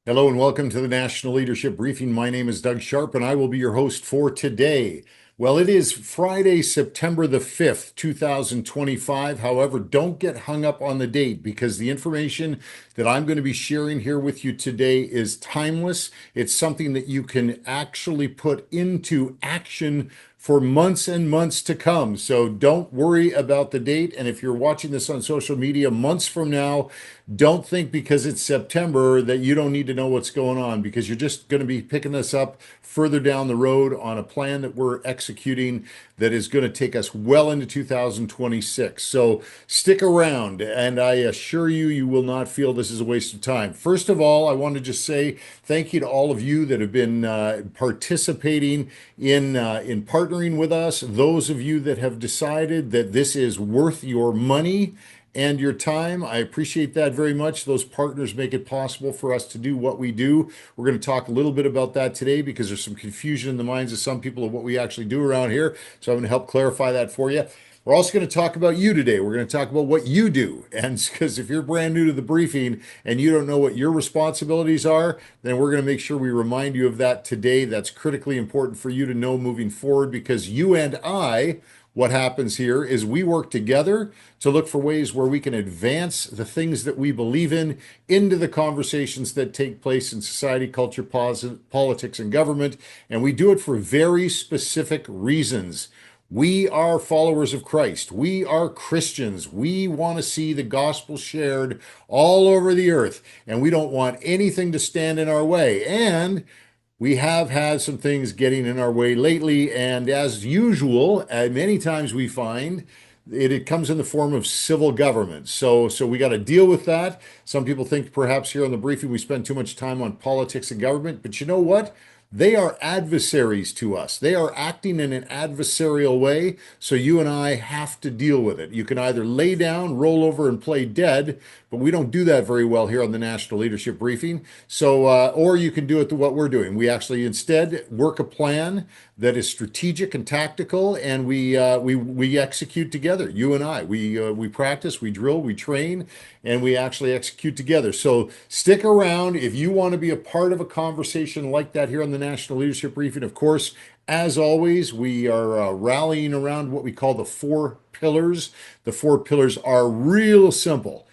Hello and welcome to the National Leadership Briefing. My name is Doug Sharpe and I will be your host for today. Well, it is Friday, September the 5th, 2025. However, don't get hung up on the date because the information that I'm going to be sharing here with you today is timeless. It's something that you can actually put into action for months and months to come. So don't worry about the date. And if you're watching this on social media months from now, don't think because it's September that you don't need to know what's going on because you're just going to be picking this up further down the road on a plan that we're executing that is going to take us well into 2026. So stick around, and I assure you, you will not feel this is a waste of time. First of all, I want to just say thank you to all of you that have been participating in partnering with us. Those of you that have decided that this is worth your money and your time. I appreciate that very much. Those partners make it possible for us to do what we do. We're going to talk a little bit about that today because there's some confusion in the minds of some people of what we actually do around here. So I'm going to help clarify that for you. We're also going to talk about you today. We're going to talk about what you do. And because if you're brand new to the briefing and you don't know what your responsibilities are, then we're going to make sure we remind you of that today. That's critically important for you to know moving forward because you and I, what happens here is we work together to look for ways where we can advance the things that we believe in into the conversations that take place in society, culture, politics, and government. And we do it for very specific reasons. We are followers of Christ. We are Christians. We want to see the gospel shared all over the earth, and we don't want anything to stand in our way. And we have had some things getting in our way lately, and as usual, many times we find it comes in the form of civil government. So we got to deal with that. Some people think perhaps here on the briefing we spend too much time on politics and government, but you know what? They are adversaries to us. They are acting in an adversarial way, so you and I have to deal with it. You can either lay down, roll over, and play dead, but we don't do that very well here on the National Leadership Briefing. So, or you can do it to what we're doing. We actually instead work a plan that is strategic and tactical, and we execute together. You and I, we practice, we drill, we train, and we actually execute together. So stick around if you want to be a part of a conversation like that here on the National Leadership Briefing. Of course, as always, we are rallying around what we call the four pillars. The four pillars are real simple.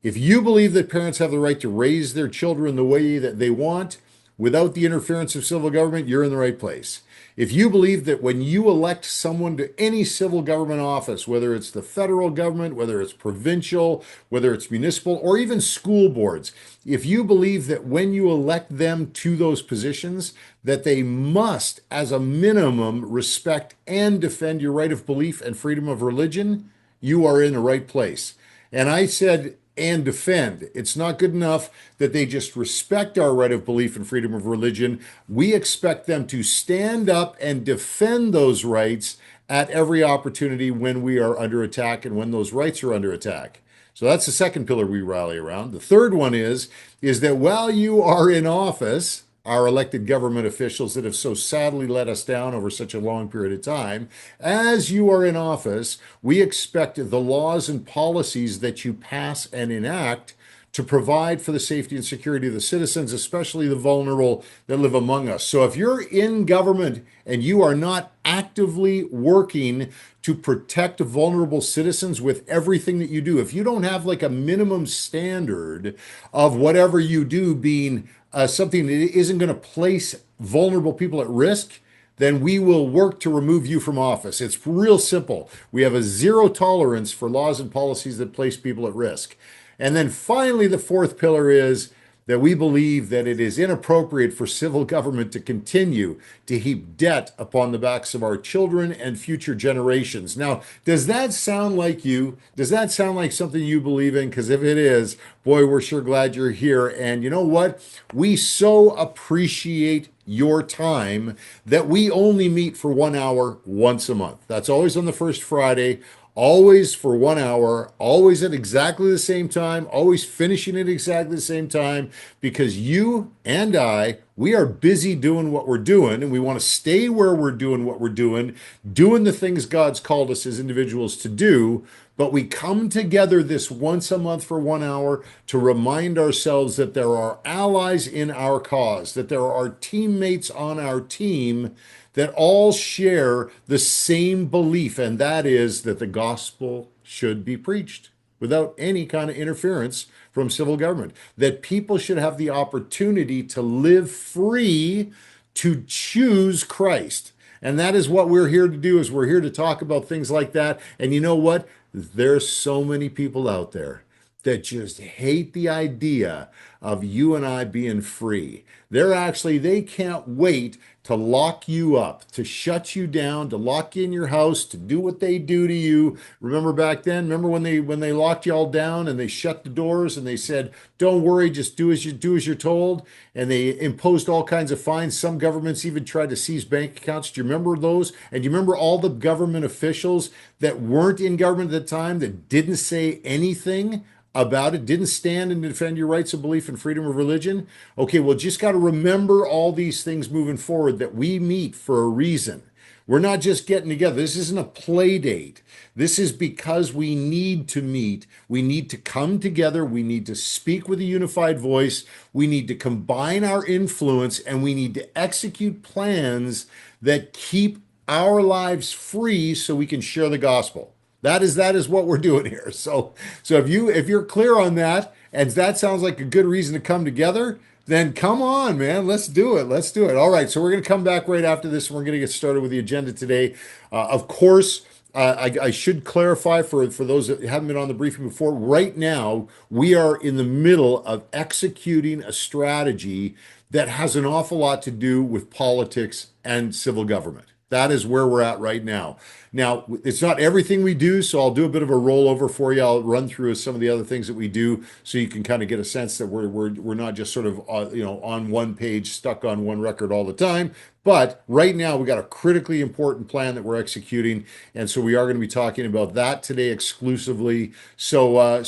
If you believe that parents have the right to raise their children the way that they want, without the interference of civil government, you're in the right place. If you believe that when you elect someone to any civil government office, whether it's the federal government, whether it's provincial, whether it's municipal, or even school boards, if you believe that when you elect them to those positions, that they must, as a minimum, respect and defend your right of belief and freedom of religion, you are in the right place. And I said, and defend. It's not good enough that they just respect our right of belief and freedom of religion. We expect them to stand up and defend those rights at every opportunity when we are under attack and when those rights are under attack. So that's the second pillar we rally around. The third one is that while you are in office, our elected government officials that have so sadly let us down over such a long period of time. As you are in office, we expect the laws and policies that you pass and enact to provide for the safety and security of the citizens, especially the vulnerable that live among us. So if you're in government and you are not actively working to protect vulnerable citizens with everything that you do, if you don't have like a minimum standard of whatever you do being something that isn't going to place vulnerable people at risk, then we will work to remove you from office. It's real simple. We have a zero tolerance for laws and policies that place people at risk. And then finally, the fourth pillar is that we believe that it is inappropriate for civil government to continue to heap debt upon the backs of our children and future generations. Now, does that sound like you? Does that sound like something you believe in? Because if it is, boy, we're sure glad you're here. And you know what? We so appreciate your time that we only meet for 1 hour once a month. That's always on the first Friday. always for 1 hour, always at exactly the same time, always finishing at exactly the same time, because you and I, we are busy doing what we're doing, and we want to stay where we're doing what we're doing the things God's called us as individuals to do. But we come together this once a month for 1 hour to remind ourselves that there are allies in our cause, that there are teammates on our team that all share the same belief, and that is that the gospel should be preached without any kind of interference from civil government, that people should have the opportunity to live free to choose Christ. And that is what we're here to do, is we're here to talk about things like that. And you know what? There's so many people out there that just hate the idea of you and I being free. They can't wait to lock you up, to shut you down, to lock you in your house, to do what they do to you. Remember back then? Remember when they locked you all down and they shut the doors and they said, "Don't worry, just do as you're told." And they imposed all kinds of fines. Some governments even tried to seize bank accounts. Do you remember those? And do you remember all the government officials that weren't in government at the time that didn't say anything about it, didn't stand and defend your rights of belief and freedom of religion? Okay, well, just got to remember all these things moving forward, that we meet for a reason. We're not just getting together. This isn't a play date. This is because we need to meet. We need to come together. We need to speak with a unified voice. We need to combine our influence, and we need to execute plans that keep our lives free so we can share the gospel. That is what we're doing here. So if you're clear on that, and that sounds like a good reason to come together, then come on, man. Let's do it. Let's do it. All right. So we're going to come back right after this, and we're going to get started with the agenda today. Of course, I should clarify for those that haven't been on the briefing before. Right now, we are in the middle of executing a strategy that has an awful lot to do with politics and civil government. That is where we're at right now. Now, it's not everything we do, so I'll do a bit of a rollover for you. I'll run through some of the other things that we do, so you can kind of get a sense that we're not just sort of on one page, stuck on one record all the time. But right now, we got a critically important plan that we're executing, and so we are going to be talking about that today exclusively. So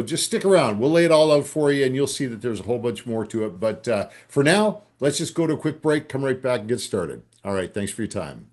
just stick around. We'll lay it all out for you, and you'll see that there's a whole bunch more to it. But for now, let's just go to a quick break, come right back, and get started. All right, thanks for your time.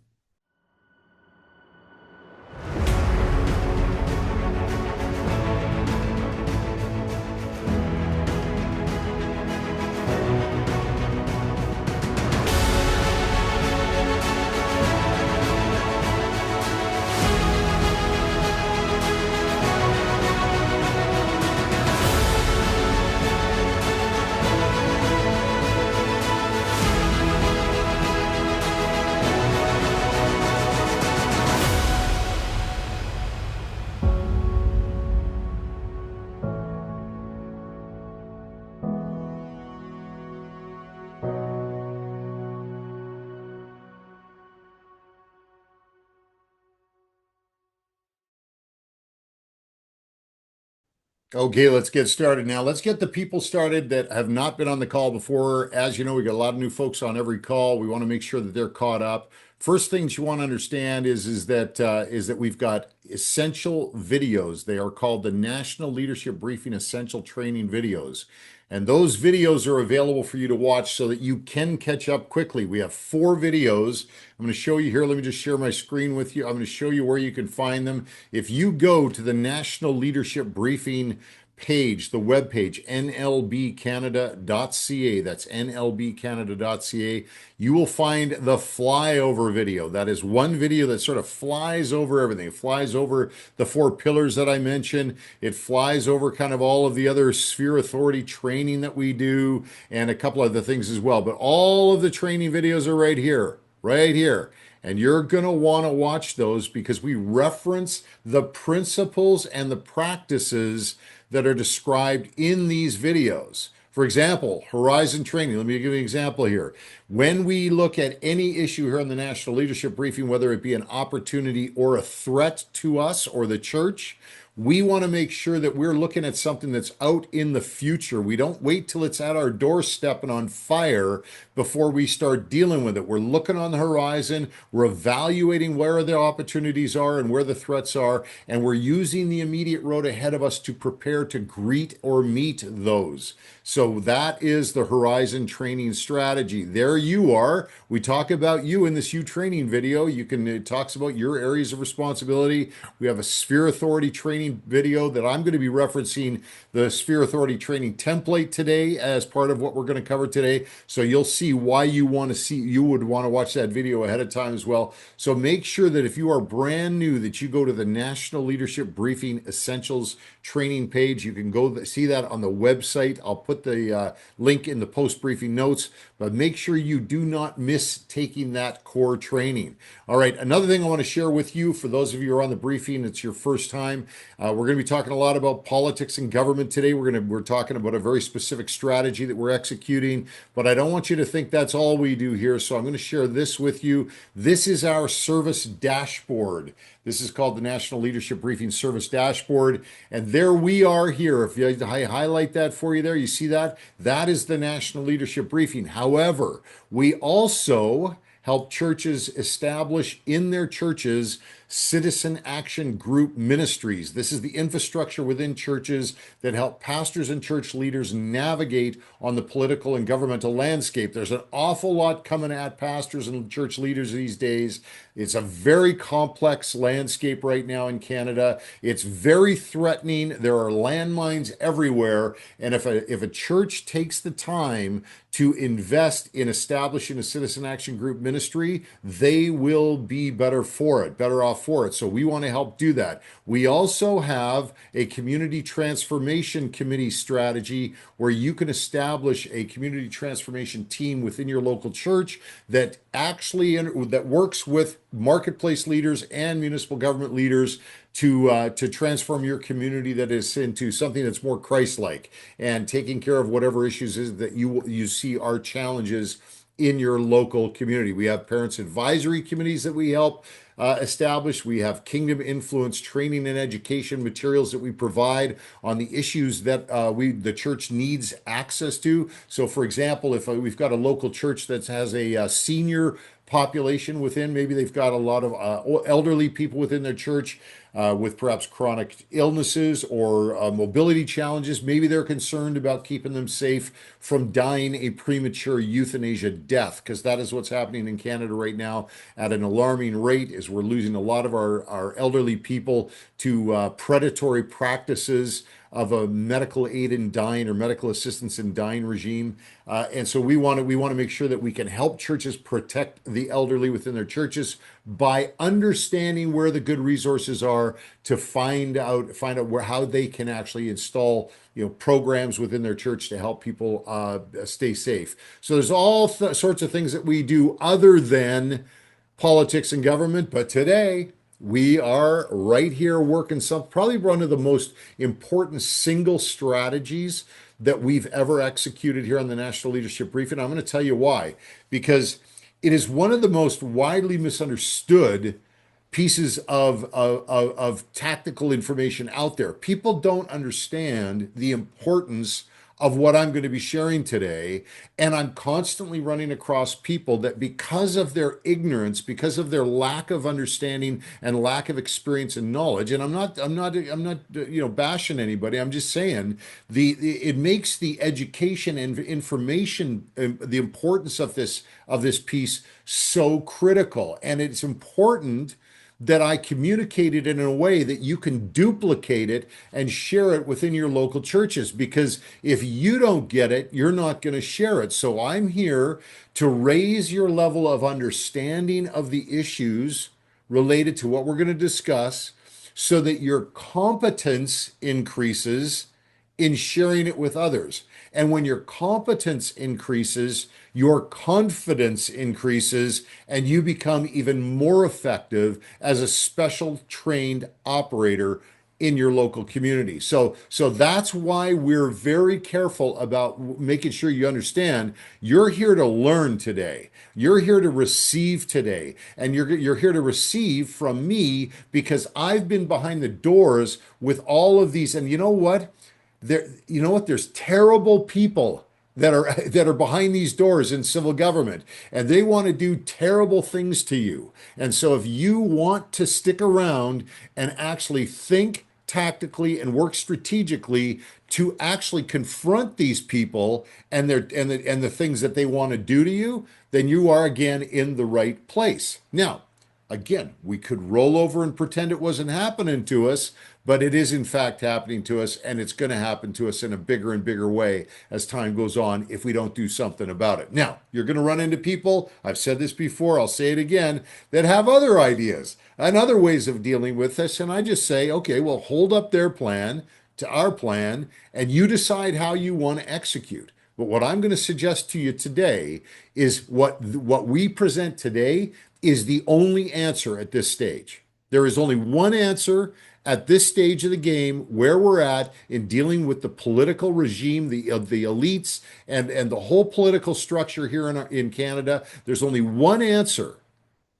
Okay, let's get started now. Let's get the people started that have not been on the call before. As you know, we got a lot of new folks on every call. We want to make sure that they're caught up. First things you want to understand is that we've got essential videos. They are called the National Leadership Briefing Essential Training Videos. And those videos are available for you to watch so that you can catch up quickly. We have 4 videos. I'm going to show you here. Let me just share my screen with you. I'm going to show you where you can find them. If you go to the National Leadership Briefing page, the web page, nlbcanada.ca, that's nlbcanada.ca, you will find the flyover video. That is one video that sort of flies over everything. It flies over the 4 pillars that I mentioned. It flies over kind of all of the other sphere authority training that we do, and a couple other things as well. But all of the training videos are right here, right here. And you're going to want to watch those because we reference the principles and the practices that are described in these videos. For example, horizon training. Let me give you an example here. When we look at any issue here in the National Leadership Briefing, whether it be an opportunity or a threat to us or the church, We want to make sure that we're looking at something that's out in the future. We don't wait till it's at our doorstep and on fire before we start dealing with it. We're looking on the horizon, we're evaluating where the opportunities are and where the threats are, and we're using the immediate road ahead of us to prepare to greet or meet those. So that is the Horizon training strategy. There you are. We talk about you in this You training video. It talks about your areas of responsibility. We have a Sphere Authority training video that I'm going to be referencing the Sphere Authority training template today as part of what we're going to cover today. So you'll see why you would want to watch that video ahead of time as well. So make sure that if you are brand new, that you go to the National Leadership Briefing Essentials training page. You can go see that on the website. I'll put the link in the post briefing notes, but make sure you do not miss taking that core training. All right, another thing I want to share with you, for those of you who are on the briefing, it's your first time. We're going to be talking a lot about politics and government today. We're talking about a very specific strategy that we're executing, but I don't want you to think that's all we do here. So I'm going to share this with you. This is our service dashboard. This is called the National Leadership Briefing Service Dashboard. And there we are here. If I highlight that for you there, you see that? That is the National Leadership Briefing. However, we also help churches establish in their churches citizen action group ministries. This is the infrastructure within churches that help pastors and church leaders navigate on the political and governmental landscape. There's an awful lot coming at pastors and church leaders these days. It's a very complex landscape right now in Canada. It's very threatening. There are landmines everywhere. And if a church takes the time to invest in establishing a citizen action group ministry, they will be better off for it. So we want to help do that. We also have a community transformation committee strategy where you can establish a community transformation team within your local church that works with marketplace leaders and municipal government leaders to transform your community that is into something that's more Christ-like and taking care of whatever issues is that you see are challenges in your local community. We have parents advisory committees that we help establish. We have kingdom influence training and education materials that we provide on the issues that the church needs access to. So, for example, if we've got a local church that has a senior population within, maybe they've got a lot of elderly people within their church with perhaps chronic illnesses or mobility challenges. Maybe they're concerned about keeping them safe from dying a premature euthanasia death, because that is what's happening in Canada right now at an alarming rate, is we're losing a lot of our elderly people to predatory practices of a medical aid in dying or medical assistance in dying regime. And so we want to make sure that we can help churches protect the elderly within their churches by understanding where the good resources are to find out how they can actually install programs within their church to help people stay safe. So there's all sorts of things that we do other than politics and government, but today we are right here working probably one of the most important single strategies that we've ever executed here on the National Leadership Briefing. I'm going to tell you why. Because it is one of the most widely misunderstood pieces of tactical information out there. People don't understand the importance of what I'm going to be sharing today. And I'm constantly running across people that, because of their ignorance, because of their lack of understanding and lack of experience and knowledge, and I'm not bashing anybody. I'm just saying it makes the education and information, the importance of this piece so critical. And it's important that I communicate it in a way that you can duplicate it and share it within your local churches. Because if you don't get it, you're not going to share it. So I'm here to raise your level of understanding of the issues related to what we're going to discuss, so that your competence increases in sharing it with others. And when your competence increases, your confidence increases, and you become even more effective as a special trained operator in your local community. So that's why we're very careful about making sure you understand you're here to learn today. You're here to receive today. And you're here to receive from me because I've been behind the doors with all of these. And you know what? There's terrible people that are behind these doors in civil government, and they want to do terrible things to you. And so if you want to stick around and actually think tactically and work strategically to actually confront these people and the things that they want to do to you, then you are again in the right place. Now, again, we could roll over and pretend it wasn't happening to us, but it is in fact happening to us, and it's going to happen to us in a bigger and bigger way as time goes on if we don't do something about it. Now, you're going to run into people, I've said this before, I'll say it again, that have other ideas and other ways of dealing with this. And I just say, okay, well, hold up their plan to our plan, and you decide how you want to execute. But what I'm going to suggest to you today is what we present today is the only answer at this stage. There is only one answer at this stage of the game where we're at in dealing with the political regime, of the elites, and the whole political structure here in Canada. There's only one answer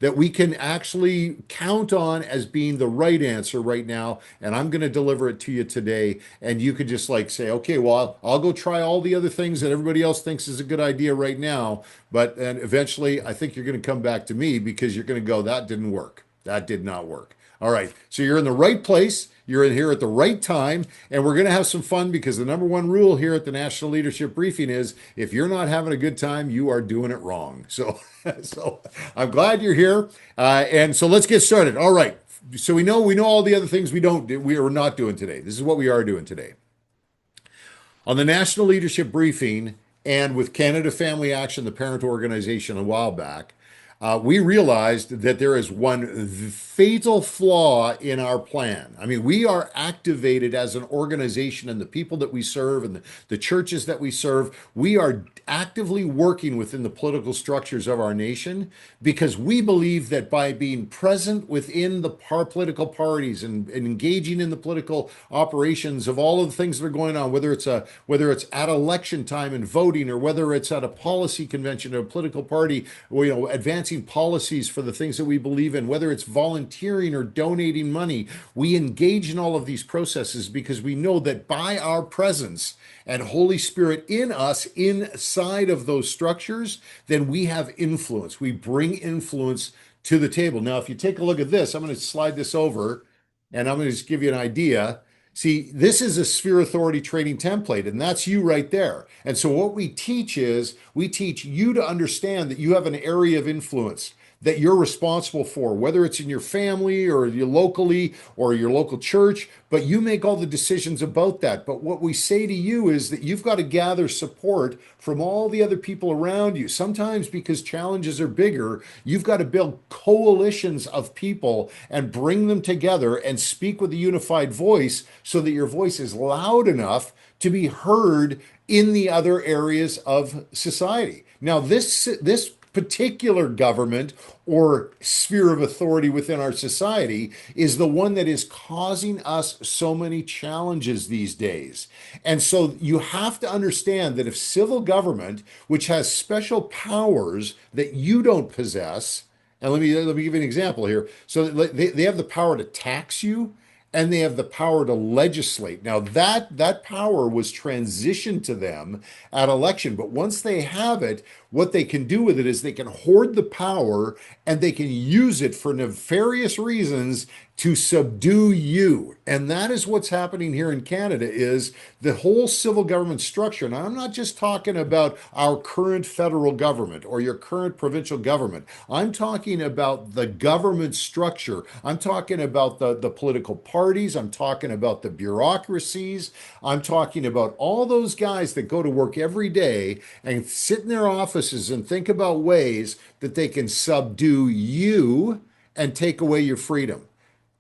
that we can actually count on as being the right answer right now. And I'm going to deliver it to you today. And you could just like say, okay, well, I'll go try all the other things that everybody else thinks is a good idea right now. But then eventually, I think you're going to come back to me because you're going to go, that didn't work. That did not work. All right. So you're in the right place. You're in here at the right time, and we're going to have some fun because the number one rule here at the National Leadership Briefing is if you're not having a good time, you are doing it wrong. So I'm glad you're here, and so let's get started. All right. So we know all the other things we are not doing today. This is what we are doing today on the National Leadership Briefing, and with Canada Family Action, the parent organization, a while back. We realized that there is one fatal flaw in our plan. I mean, we are activated as an organization, and the people that we serve and the churches that we serve, we are actively working within the political structures of our nation because we believe that by being present within the political parties and engaging in the political operations of all of the things that are going on, whether it's at election time and voting, or whether it's at a policy convention or a political party, or, advancing policies for the things that we believe in, whether it's volunteering or donating money, we engage in all of these processes because we know that by our presence and Holy Spirit in us, inside of those structures, then we have influence. We bring influence to the table. Now, if you take a look at this, I'm going to slide this over and I'm going to just give you an idea. See, this is a sphere authority training template, and that's you right there. And so what we teach is we teach you to understand that you have an area of influence that you're responsible for, whether it's in your family or your locally or your local church, but you make all the decisions about that. But what we say to you is that you've got to gather support from all the other people around you. Sometimes because challenges are bigger, you've got to build coalitions of people and bring them together and speak with a unified voice so that your voice is loud enough to be heard in the other areas of society. Now, this particular government or sphere of authority within our society is the one that is causing us so many challenges these days. And so you have to understand that if civil government, which has special powers that you don't possess, and let me give you an example here. So they have the power to tax you, and they have the power to legislate. Now that power was transitioned to them at election, but once they have it, what they can do with it is they can hoard the power and they can use it for nefarious reasons to subdue you. And that is what's happening here in Canada is the whole civil government structure. Now, I'm not just talking about our current federal government or your current provincial government. I'm talking about the government structure. I'm talking about the political parties. I'm talking about the bureaucracies. I'm talking about all those guys that go to work every day and sit in their offices and think about ways that they can subdue you and take away your freedom.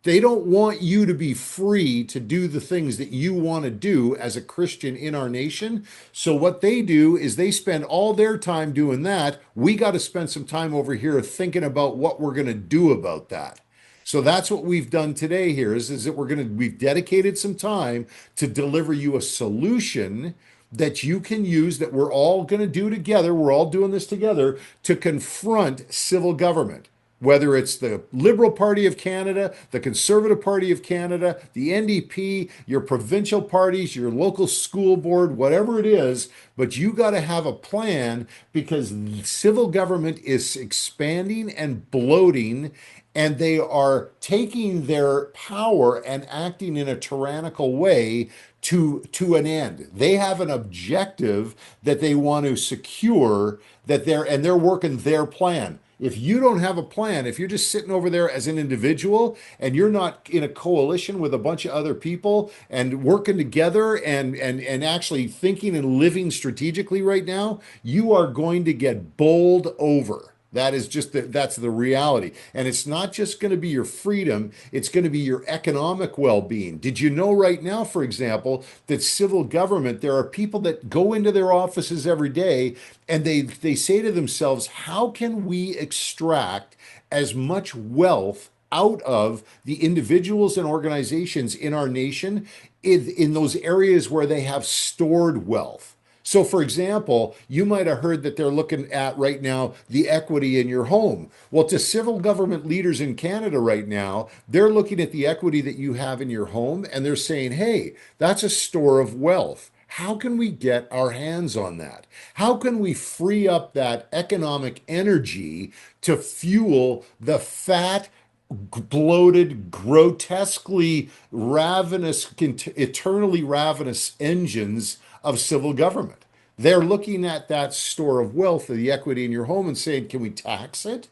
They don't want you to be free to do the things that you want to do as a Christian in our nation. So what they do is they spend all their time doing that. We got to spend some time over here thinking about what we're going to do about that. So that's what we've done today here is that we've dedicated some time to deliver you a solution that you can use that we're all going to do together. We're all doing this together to confront civil government. Whether it's the Liberal Party of Canada, the Conservative Party of Canada, the NDP, your provincial parties, your local school board, whatever it is, but you got to have a plan because civil government is expanding and bloating, and they are taking their power and acting in a tyrannical way to an end. They have an objective that they want to secure they're working their plan. If you don't have a plan, if you're just sitting over there as an individual and you're not in a coalition with a bunch of other people and working together and actually thinking and living strategically right now, you are going to get bowled over. That's the reality. And it's not just going to be your freedom, it's going to be your economic well-being. Did you know right now, for example, that civil government, there are people that go into their offices every day and they say to themselves, how can we extract as much wealth out of the individuals and organizations in our nation in those areas where they have stored wealth? So, for example, you might have heard that they're looking at right now the equity in your home. Well, to civil government leaders in Canada right now, they're looking at the equity that you have in your home and they're saying, hey, that's a store of wealth. How can we get our hands on that? How can we free up that economic energy to fuel the fat, bloated, grotesquely ravenous, eternally ravenous engines of civil government? They're looking at that store of wealth, the equity in your home, and saying, can we tax it?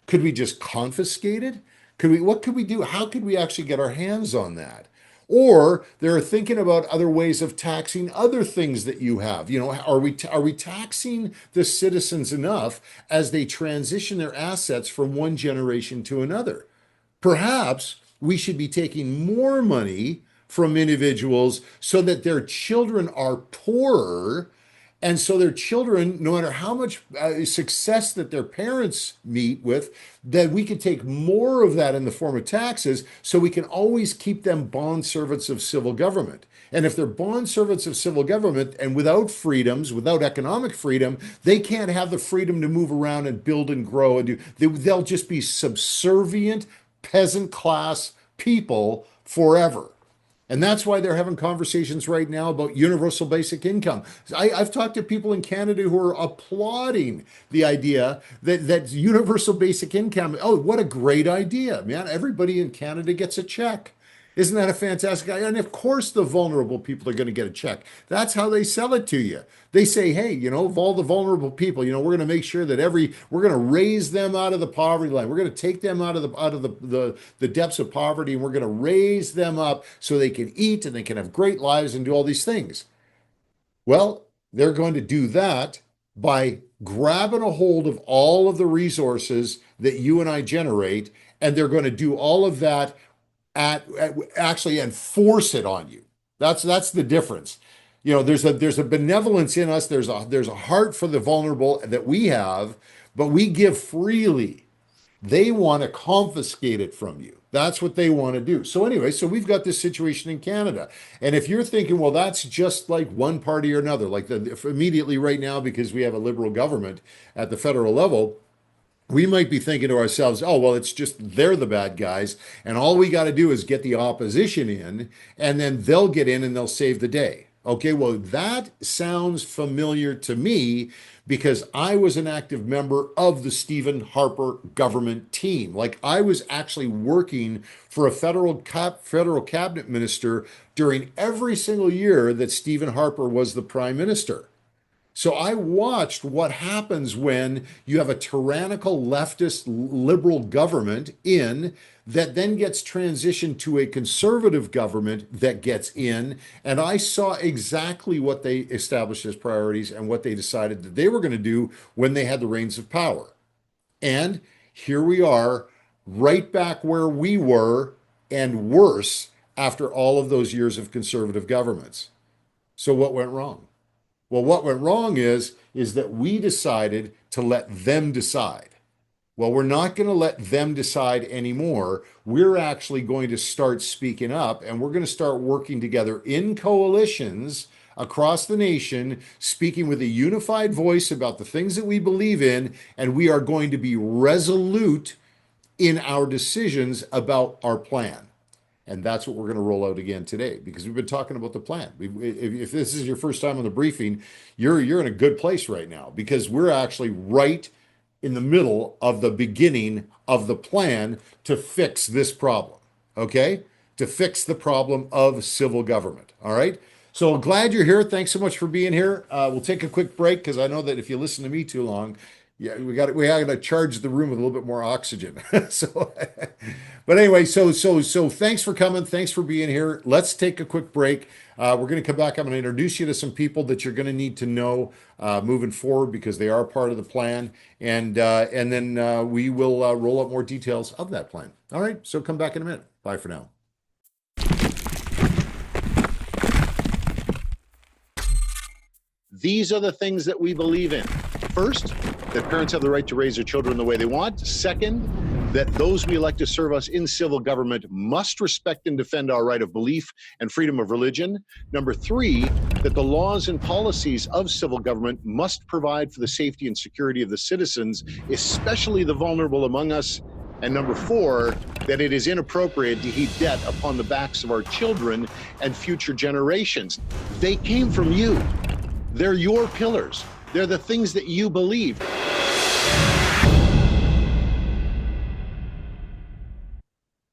Could we just confiscate it? What could we do? How could we actually get our hands on that? Or they're thinking about other ways of taxing other things that you have. Are we taxing the citizens enough as they transition their assets from one generation to another? Perhaps we should be taking more money from individuals so that their children are poorer. And so their children, no matter how much success that their parents meet with, that we could take more of that in the form of taxes so we can always keep them bond servants of civil government. And if they're bond servants of civil government and without freedoms, without economic freedom, they can't have the freedom to move around and build and grow and do. They'll just be subservient peasant class people forever. And that's why they're having conversations right now about universal basic income. I've talked to people in Canada who are applauding the idea that universal basic income, oh, what a great idea, man. Everybody in Canada gets a check. Isn't that a fantastic idea? And of course, the vulnerable people are going to get a check. That's how they sell it to you. They say, hey, of all the vulnerable people, we're going to make sure that we're going to raise them out of the poverty line. We're going to take them out of the depths of poverty, and we're going to raise them up so they can eat and they can have great lives and do all these things. Well, they're going to do that by grabbing a hold of all of the resources that you and I generate, and they're going to do all of that actually and force it on you. That's the difference. There's a benevolence in us. There's a heart for the vulnerable that we have, but we give freely. They want to confiscate it from you. That's what they want to do. So anyway, so we've got this situation in Canada. And if you're thinking, well, that's just like one party or another, like immediately right now, because we have a liberal government at the federal level, we might be thinking to ourselves, oh, well, it's just they're the bad guys. And all we got to do is get the opposition in, and then they'll get in and they'll save the day. Okay, well, that sounds familiar to me because I was an active member of the Stephen Harper government team. Like I was actually working for a federal cabinet minister during every single year that Stephen Harper was the prime minister. So I watched what happens when you have a tyrannical leftist liberal government in that then gets transitioned to a conservative government that gets in. And I saw exactly what they established as priorities and what they decided that they were going to do when they had the reins of power. And here we are, right back where we were and worse after all of those years of conservative governments. So what went wrong? Well, what went wrong is that we decided to let them decide. Well, we're not going to let them decide anymore. We're actually going to start speaking up and we're going to start working together in coalitions across the nation, speaking with a unified voice about the things that we believe in. And we are going to be resolute in our decisions about our plan. And that's what we're going to roll out again today because we've been talking about the plan. If this is your first time on the briefing, you're in a good place right now because we're actually right in the middle of the beginning of the plan to fix this problem. Okay? To fix the problem of civil government. All right? So glad you're here. Thanks so much for being here. We'll take a quick break because I know that if you listen to me too long, yeah, we got to charge the room with a little bit more oxygen. So, but anyway, so thanks for coming. Thanks for being here. Let's take a quick break. We're going to come back. I'm going to introduce you to some people that you're going to need to know moving forward because they are part of the plan, and then we will roll up more details of that plan. All right. So come back in a minute. Bye for now. These are the things that we believe in. First, that parents have the right to raise their children the way they want. Second, that those we elect to serve us in civil government must respect and defend our right of belief and freedom of religion. Number three, that the laws and policies of civil government must provide for the safety and security of the citizens, especially the vulnerable among us. And number four, that it is inappropriate to heap debt upon the backs of our children and future generations. They came from you. They're your pillars. They're the things that you believe.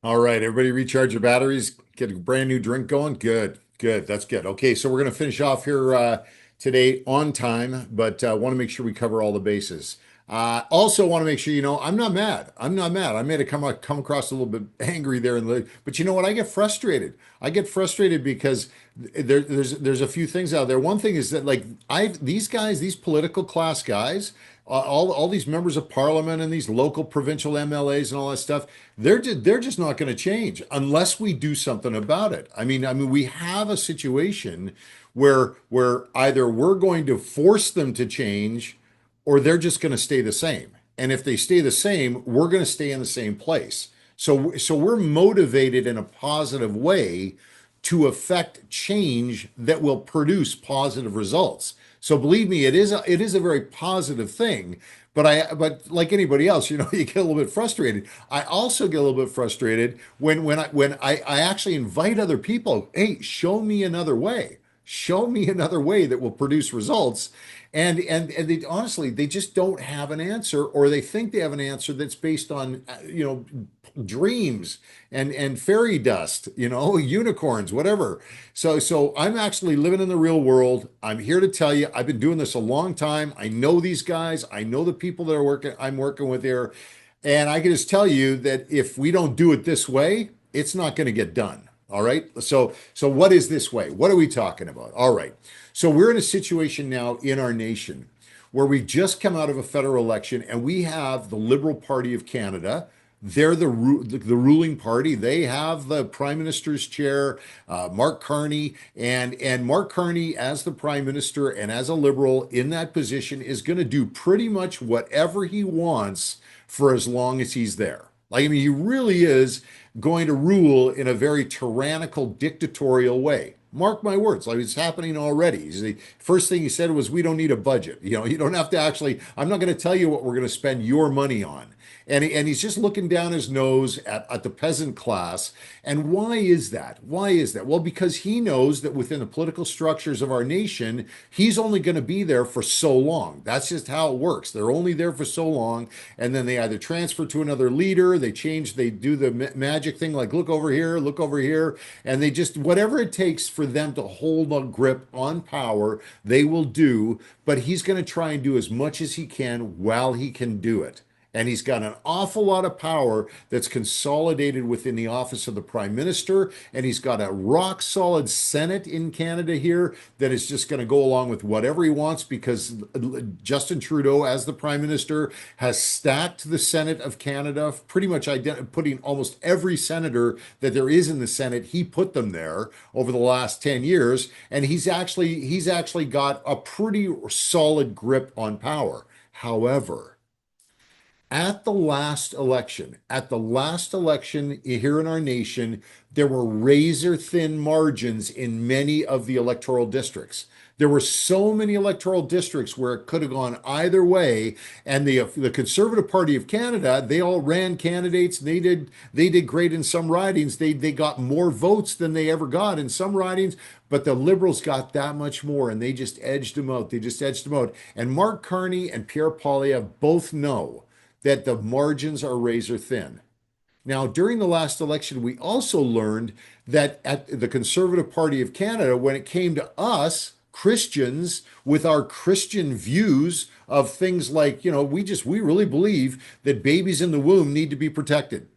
All right, everybody recharge your batteries, get a brand new drink going. Good, good. That's good. Okay, so we're going to finish off here today on time, but want to make sure we cover all the bases. Also want to make sure you know I'm not mad. I'm not mad. I may have come across a little bit angry there, but you know what? I get frustrated. I get frustrated because there's a few things out there. One thing is that like these guys, these political class guys, all these members of parliament and these local provincial MLAs and all that stuff, they're just not going to change unless we do something about it. I mean, we have a situation where either we're going to force them to change or they're just going to stay the same. And if they stay the same, we're going to stay in the same place. So we're motivated in a positive way to affect change that will produce positive results. So believe me, it is a very positive thing. But like anybody else, you know, you get a little bit frustrated. I also get a little bit frustrated when I actually invite other people. Hey, show me another way. Show me another way that will produce results. And they honestly they just don't have an answer, or they think they have an answer that's based on dreams and fairy dust, unicorns, whatever. So I'm actually living in the real world. I'm here to tell you, I've been doing this a long time. I know these guys. I know the people that I'm working with here. And I can just tell you that if we don't do it this way, it's not going to get done. All right. So what is this way? What are we talking about? All right. So we're in a situation now in our nation where we just come out of a federal election and we have the Liberal Party of Canada. They're the ruling party. They have the prime minister's chair, Mark Carney, and Mark Carney as the prime minister and as a liberal in that position is going to do pretty much whatever he wants for as long as he's there. Like, I mean, he really is going to rule in a very tyrannical, dictatorial way. Mark my words, like it's happening already. The first thing he said was, "We don't need a budget. You don't have to actually. I'm not going to tell you what we're going to spend your money on." And he's just looking down his nose at the peasant class. And why is that? Why is that? Well, because he knows that within the political structures of our nation, he's only going to be there for so long. That's just how it works. They're only there for so long. And then they either transfer to another leader, they do the magic thing like look over here. And they just, whatever it takes for them to hold a grip on power, they will do. But he's going to try and do as much as he can while he can do it. And he's got an awful lot of power that's consolidated within the office of the prime minister. And he's got a rock solid Senate in Canada here that is just going to go along with whatever he wants because Justin Trudeau, as the prime minister, has stacked the Senate of Canada, pretty much putting almost every senator that there is in the Senate, he put them there over the last 10 years. And he's actually got a pretty solid grip on power. However, At the last election here in our nation, there were razor thin margins in many of the electoral districts. There were so many electoral districts where it could have gone either way, and the Conservative Party of Canada, they all ran candidates. They did great in some ridings. They got more votes than they ever got in some ridings, but the Liberals got that much more, and they just edged them out. They just edged them out. And Mark Carney and Pierre Poilievre both know that the margins are razor thin. Now, during the last election, we also learned that at the Conservative Party of Canada, when it came to us, Christians, with our Christian views of things like, we really believe that babies in the womb need to be protected.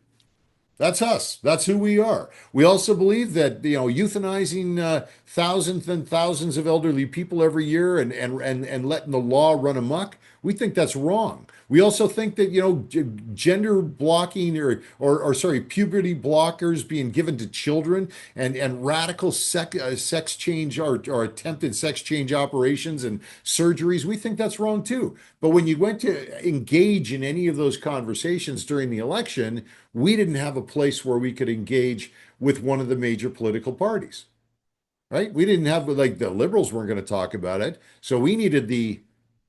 That's us. That's who we are. We also believe that euthanizing thousands and thousands of elderly people every year and letting the law run amok. We think that's wrong. We also think that gender blocking or sorry, puberty blockers being given to children and radical sex change or attempted sex change operations and surgeries. We think that's wrong too. But when you went to engage in any of those conversations during the election, we didn't have a place where we could engage with one of the major political parties, right? We didn't have, like, the Liberals weren't going to talk about it. So we needed the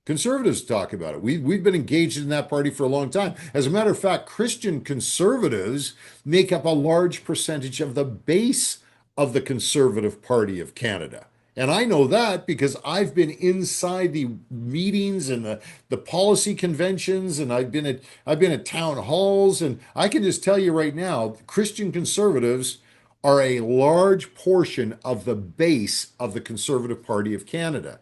Conservatives to talk about it. We've been engaged in that party for a long time. As a matter of fact, Christian conservatives make up a large percentage of the base of the Conservative Party of Canada. And I know that because I've been inside the meetings and the policy conventions, and I've been at town halls, and I can just tell you right now, Christian conservatives are a large portion of the base of the Conservative Party of Canada.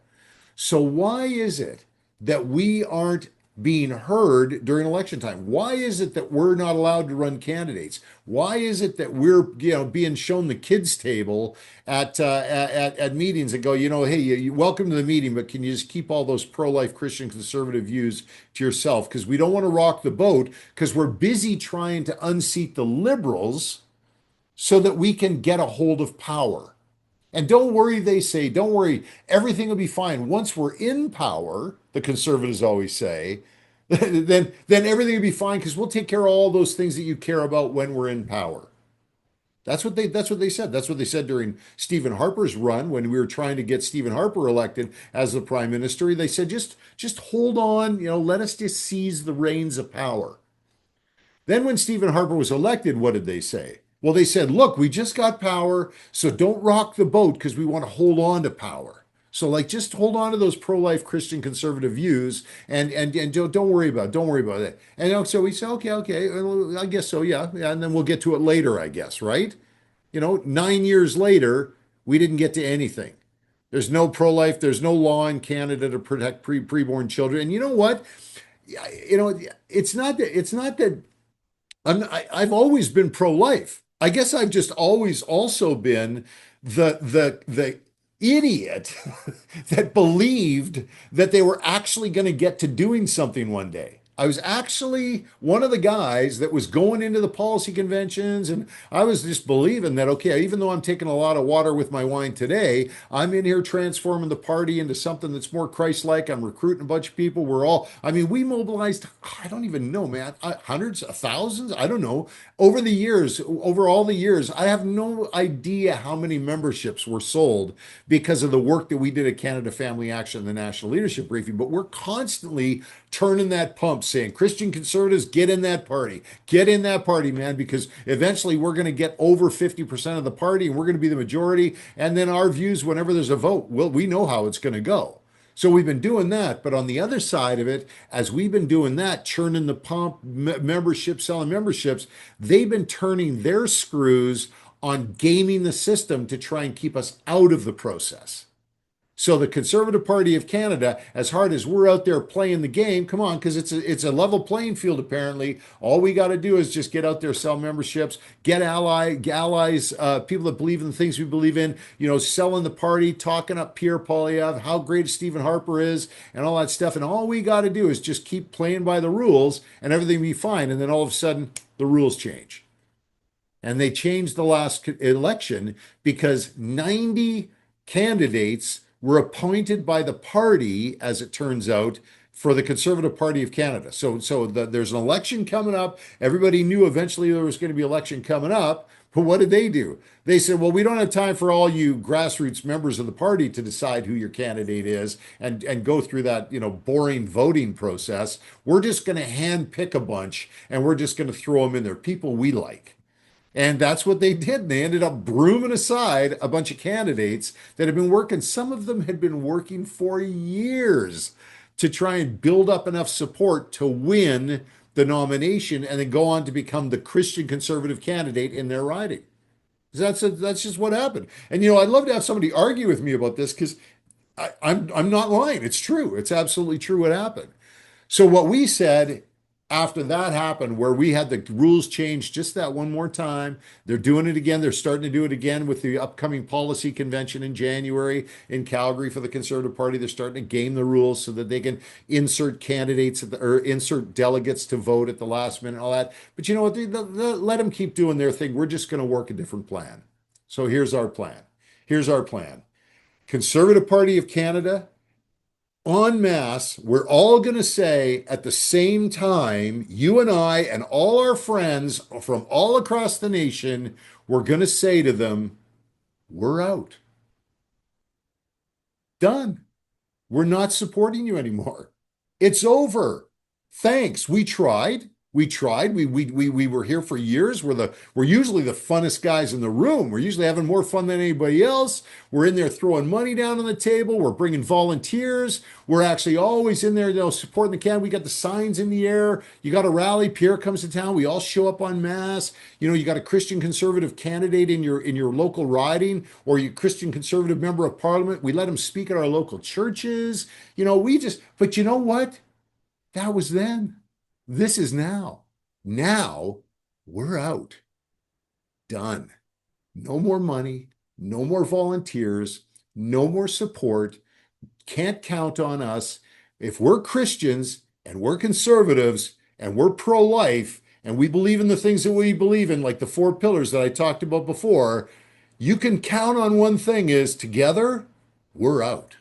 So why is it that we aren't being heard during election time? Why is it that we're not allowed to run candidates? Why is it that we're being shown the kids table at meetings and go, hey, welcome to the meeting, but can you just keep all those pro-life Christian conservative views to yourself? Because we don't want to rock the boat, because we're busy trying to unseat the Liberals so that we can get a hold of power. And don't worry, they say, don't worry, everything will be fine. Once we're in power, the conservatives always say, then everything will be fine because we'll take care of all those things that you care about when we're in power. That's what they said. That's what they said during Stephen Harper's run when we were trying to get Stephen Harper elected as the prime minister. They said, just hold on, let us just seize the reins of power. Then when Stephen Harper was elected, what did they say? Well, they said, look, we just got power, so don't rock the boat because we want to hold on to power. So, like, just hold on to those pro-life Christian conservative views and don't worry about it. Don't worry about it. And so we said, okay, well, I guess so, yeah. And then we'll get to it later, I guess, right? 9 years later, we didn't get to anything. There's no pro-life, there's no law in Canada to protect preborn children. And you know what? It's not that I've always been pro-life. I guess I've just always also been the idiot that believed that they were actually going to get to doing something one day. I was actually one of the guys that was going into the policy conventions, and I was just believing that, okay, even though I'm taking a lot of water with my wine today, I'm in here transforming the party into something that's more Christ-like. I'm recruiting a bunch of people. We mobilized, I don't even know, man, hundreds of thousands, I don't know, over all the years. I have no idea how many memberships were sold because of the work that we did at Canada Family Action, the National Leadership Briefing, but we're constantly turning that pump saying, Christian conservatives, get in that party, man, because eventually we're going to get over 50% of the party and we're going to be the majority. And then our views, whenever there's a vote, well, we know how it's going to go. So we've been doing that. But on the other side of it, as we've been doing that, churning the pump, memberships, selling memberships, they've been turning their screws on gaming the system to try and keep us out of the process. So the Conservative Party of Canada, as hard as we're out there playing the game, come on, because it's a level playing field apparently. All we got to do is just get out there, sell memberships, get allies, people that believe in the things we believe in, selling the party, talking up Pierre Poilievre, how great Stephen Harper is, and all that stuff. And all we got to do is just keep playing by the rules, and everything will be fine. And then all of a sudden, the rules change. And they changed the last election because 90 candidates were appointed by the party, as it turns out, for the Conservative Party of Canada. There's an election coming up. Everybody knew eventually there was going to be an election coming up. But what did they do? They said, well, we don't have time for all you grassroots members of the party to decide who your candidate is and go through that, boring voting process. We're just going to hand pick a bunch and we're just going to throw them in there, people we like. And that's what they did. They ended up brooming aside a bunch of candidates that had been working. Some of them had been working for years to try and build up enough support to win the nomination and then go on to become the Christian conservative candidate in their riding. That's just what happened. And I'd love to have somebody argue with me about this because I'm not lying. It's true. It's absolutely true what happened. So what we said after that happened, where we had the rules changed just that one more time, they're doing it again. They're starting to do it again with the upcoming policy convention in January in Calgary for the Conservative Party. They're starting to game the rules so that they can insert candidates or insert delegates to vote at the last minute and all that. But you know what? Let them keep doing their thing. We're just going to work a different plan. So here's our plan. Here's our plan. Conservative Party of Canada, en masse, we're all going to say at the same time, you and I and all our friends from all across the nation, we're going to say to them, we're out. Done. We're not supporting you anymore. It's over. Thanks. We tried. We tried. We were here for years. We're usually the funnest guys in the room. We're usually having more fun than anybody else. We're in there throwing money down on the table. We're bringing volunteers. We're actually always in there, supporting the can. We got the signs in the air. You got a rally. Pierre comes to town. We all show up en masse. You got a Christian conservative candidate in your local riding, or you Christian conservative member of parliament. We let him speak at our local churches. But you know what? That was then. This is now. Now we're out. Done. No more money, no more volunteers, no more support. Can't count on us. If we're Christians and we're conservatives and we're pro-life and we believe in the things that we believe in, like the four pillars that I talked about before, you can count on one thing is together, we're out.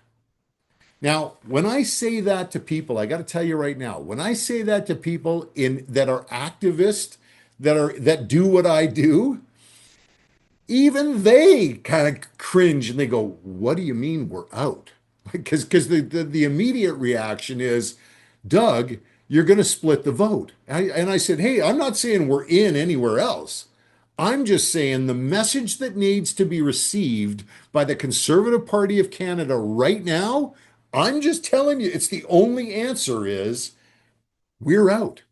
Now, when I say that to people, I got to tell you right now, when I say that to people that are activists, that do what I do, even they kind of cringe and they go, "What do you mean we're out?" Because the immediate reaction is, "Doug, you're going to split the vote." And I said, "Hey, I'm not saying we're in anywhere else. I'm just saying the message that needs to be received by the Conservative Party of Canada right now, I'm just telling you, it's the only answer is we're out.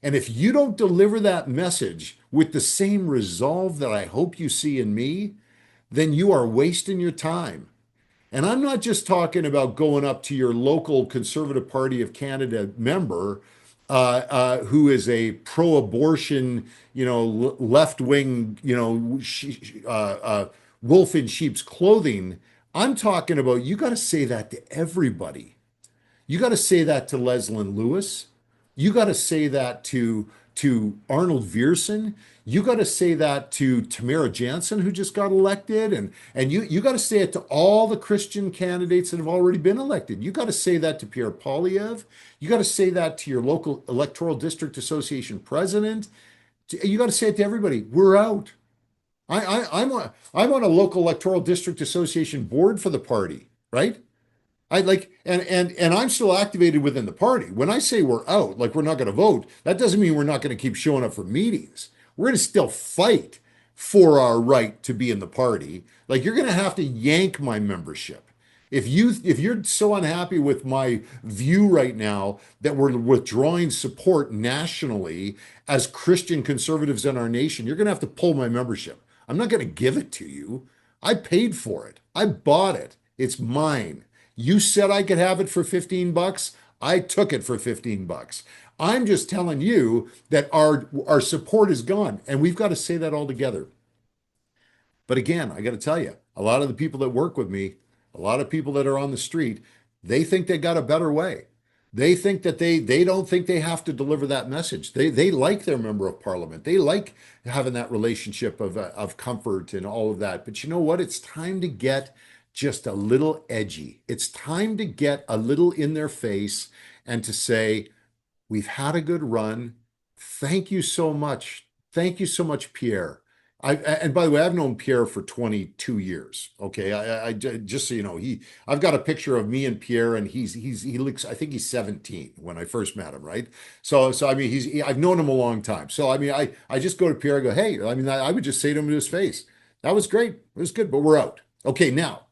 And if you don't deliver that message with the same resolve that I hope you see in me, then you are wasting your time. And I'm not just talking about going up to your local Conservative Party of Canada member who is a pro-abortion, left-wing, wolf in sheep's clothing. I'm talking about you got to say that to everybody. You got to say that to Leslyn Lewis. You got to say that to Arnold Viersen. You got to say that to Tamara Jansen, who just got elected, and you got to say it to all the Christian candidates that have already been elected. You got to say that to Pierre Poilievre. You got to say that to your local electoral district association president. You got to say it to everybody. We're out. I'm on a local electoral district association board for the party, right? And I'm still activated within the party. When I say we're out, like we're not going to vote, that doesn't mean we're not going to keep showing up for meetings. We're going to still fight for our right to be in the party. Like you're going to have to yank my membership. If you're so unhappy with my view right now that we're withdrawing support nationally as Christian conservatives in our nation, you're going to have to pull my membership. I'm not going to give it to you. I paid for it. I bought it. It's mine. You said I could have it for $15. I took it for $15. I'm just telling you that our support is gone, and we've got to say that all together. But again, I got to tell you, a lot of the people that work with me, a lot of people that are on the street, they think they got a better way. They think that they don't think they have to deliver that message. They like their member of parliament. They like having that relationship of comfort and all of that. But you know what? It's time to get just a little edgy. It's time to get a little in their face and to say, we've had a good run. Thank you so much. Thank you so much, Pierre. And by the way, I've known Pierre for 22 years. Okay, just so you know, I've got a picture of me and Pierre, and he looks. I think he's 17 when I first met him, right? So I mean, I've known him a long time. So I mean, I just go to Pierre. I go, hey. I mean, I would just say to him to his face, that was great. It was good, but we're out. Okay, now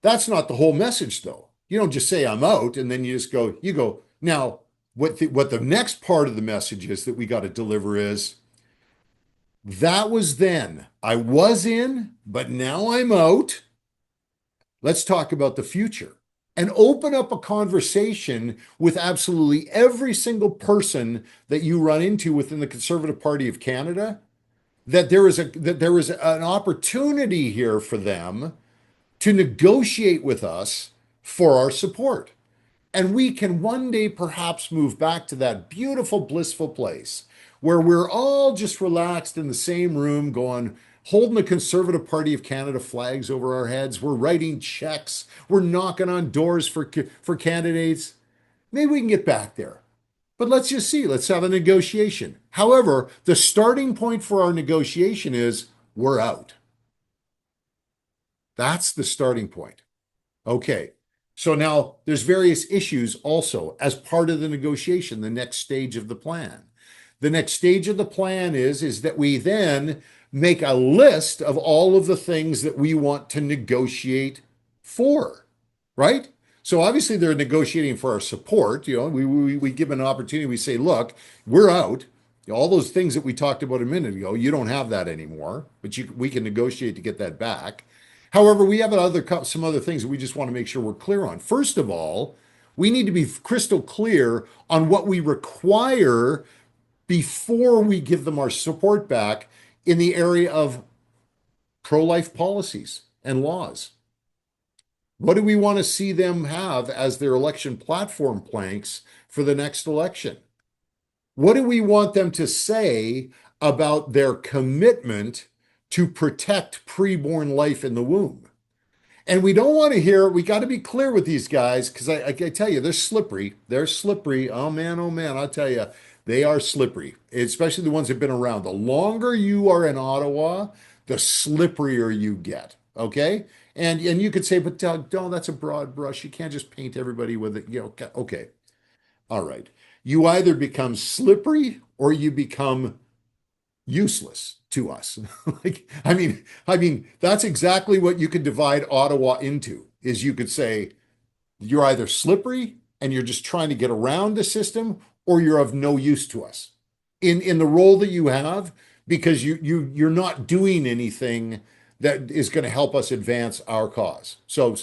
that's not the whole message, though. You don't just say I'm out, and then you just go. You go now. What the next part of the message is that we got to deliver is that was then. I was in, but now I'm out. Let's talk about the future and open up a conversation with absolutely every single person that you run into within the Conservative Party of Canada, that there is an opportunity here for them to negotiate with us for our support. And we can one day perhaps move back to that beautiful, blissful place where we're all just relaxed in the same room, going, holding the Conservative Party of Canada flags over our heads. We're writing checks. We're knocking on doors for candidates. Maybe we can get back there. But let's just see. Let's have a negotiation. However, the starting point for our negotiation is we're out. That's the starting point. Okay. So now there's various issues also as part of the negotiation, the next stage of the plan. The next stage of the plan is that we then make a list of all of the things that we want to negotiate for, right? So obviously they're negotiating for our support. You know, we give an opportunity. We say, look, we're out. All those things that we talked about a minute ago, you don't have that anymore, but we can negotiate to get that back. However, we have some other things that we just want to make sure we're clear on. First of all, we need to be crystal clear on what we require before we give them our support back in the area of pro-life policies and laws. What do we want to see them have as their election platform planks for the next election? What do we want them to say about their commitment to protect preborn life in the womb? And we don't want to hear, we got to be clear with these guys because I tell you, they're slippery. They're slippery. Oh man, I'll tell you, they are slippery, especially the ones that have been around. The longer you are in Ottawa, the slipperier you get. Okay. And you could say, but Doug, no, that's a broad brush. You can't just paint everybody with it. You know, okay. All right. You either become slippery or you become useless to us. Like, I mean, that's exactly what you could divide Ottawa into, is you could say you're either slippery and you're just trying to get around the system, or you're of no use to us in the role that you have, because you're not doing anything that is going to help us advance our cause. So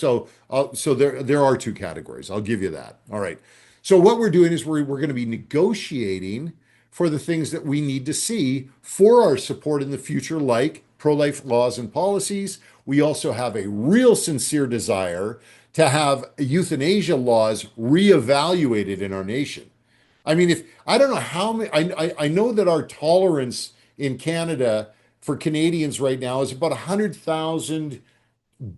there are two categories. I'll give you that. All right. So what we're doing is we're going to be negotiating for the things that we need to see for our support in the future, like pro-life laws and policies. We also have a real sincere desire to have euthanasia laws reevaluated in our nation. I mean, if I don't know how many, I know that our tolerance in Canada for Canadians right now is about 100,000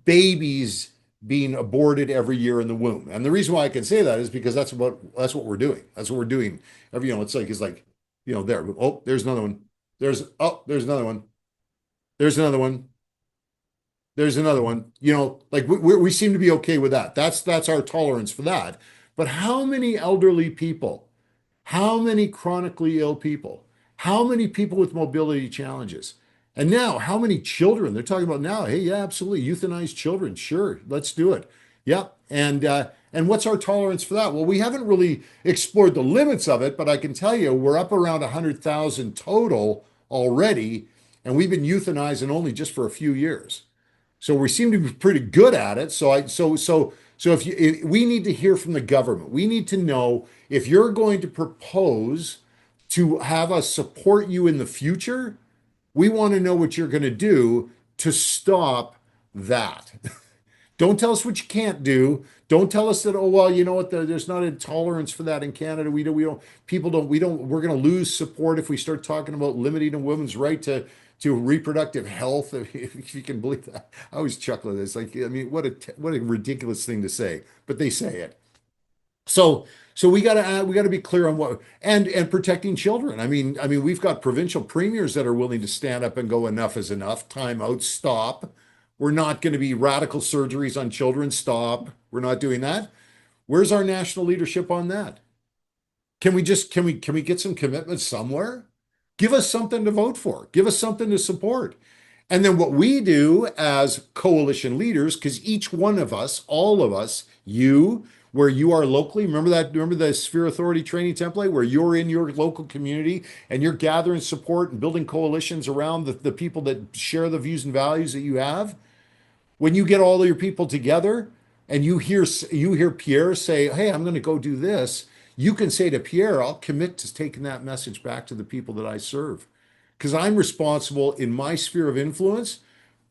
babies being aborted every year in the womb. And the reason why I can say that is because that's what we're doing. That's what we're doing. It's like, there. Oh, there's another one. There's another one. There's another one. There's another one. Like we seem to be okay with that. That's our tolerance for that. But how many elderly people? How many chronically ill people? How many people with mobility challenges? And now, how many children? They're talking about now, hey, yeah, absolutely, euthanize children. Sure, let's do it. Yep. And what's our tolerance for that? Well, we haven't really explored the limits of it, but I can tell you we're up around 100,000 total already, and we've been euthanizing only just for a few years. So we seem to be pretty good at it. So if we need to hear from the government, we need to know if you're going to propose to have us support you in the future, we want to know what you're going to do to stop that. Don't tell us what you can't do. Don't tell us that, oh, well, you know what, there's not a tolerance for that in Canada. We're going to lose support if we start talking about limiting a woman's right to reproductive health, if you can believe that. I always chuckle at this. Like, I mean, what a ridiculous thing to say, but they say it. So we gotta be clear on what and protecting children. I mean we've got provincial premiers that are willing to stand up and go, enough is enough, time out, stop. We're not going to be radical surgeries on children. Stop. We're not doing that. Where's our national leadership on that? Can we get some commitment somewhere? Give us something to vote for. Give us something to support. And then what we do as coalition leaders, because each one of us, all of us, you, where you are locally, remember the sphere authority training template where you're in your local community and you're gathering support and building coalitions around the people that share the views and values that you have. When you get all of your people together and you hear Pierre say, "Hey, I'm going to go do this," you can say to Pierre, "I'll commit to taking that message back to the people that I serve." Because I'm responsible in my sphere of influence,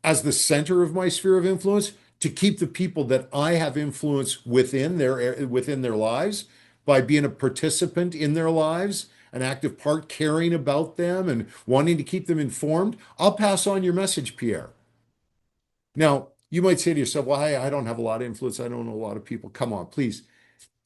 as the center of my sphere of influence, to keep the people that I have influence within their lives by being a participant in their lives, an active part, caring about them and wanting to keep them informed. I'll pass on your message, Pierre. Now, you might say to yourself, "Well, I don't have a lot of influence. I don't know a lot of people." Come on, please.